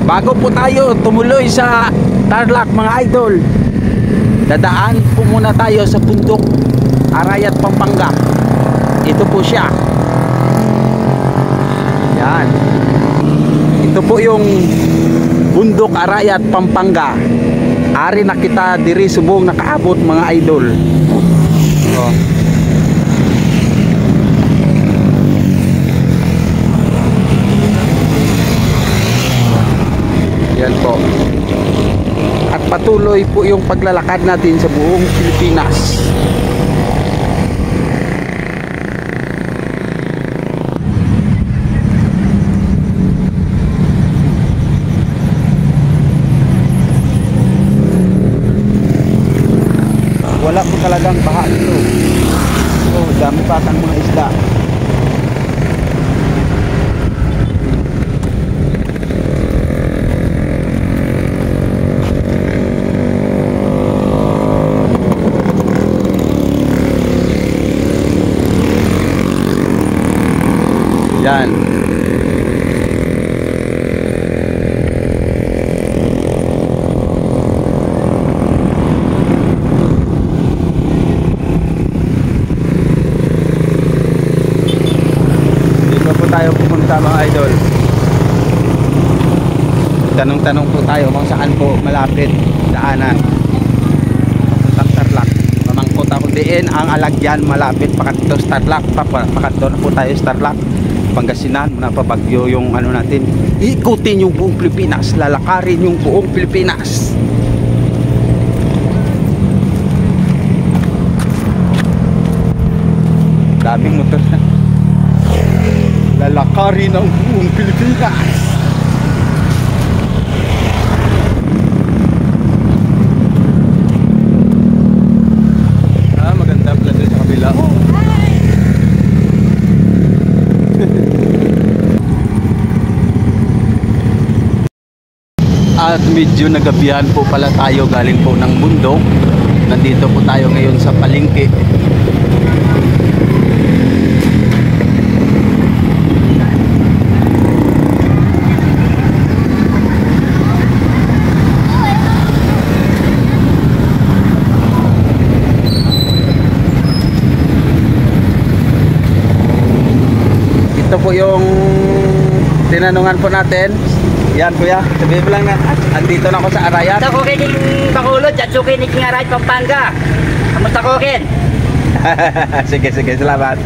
Bago po tayo tumuloy sa Tarlac mga idol, dadaan po muna tayo sa bundok Arayat, Pampanga. Ito po siya. Yan. Ito po yung bundok Arayat, Pampanga. Ari na kita diri subong nakaabot mga idol. Oh. Yan po. At patuloy po yung paglalakad natin sa buong Pilipinas. Wala po talagang baha dito. So, dami pa kang mga isda. Yan. Dito po tayo pupunta mga idol. Tanong-tanong po tayo kung saan po malapit daanan. Papuntang Tarlac. Mamangkot ako diin ang Alagyan malapit pakadto sa Tarlac. Pakadto na po tayo sa Tarlac. Pangasinan, napabagyo yung ano natin. Ikutin yung buong Pilipinas, lalakarin yung buong Pilipinas. Daming motor na. Lalakarin ang buong Pilipinas. Maganda pala doon sa kabila. At medyo nagabihan po pala tayo galing po ng bundok. Nandito po tayo ngayon sa palengke. Ito po yung tinanungan po natin. Yan kuya, sabihin mo lang na andito na ako sa Arayat. Kamusta ko kin Bacolod at sukin ni Arayat, Pampanga. Kamusta ko kin? Sige, salamat.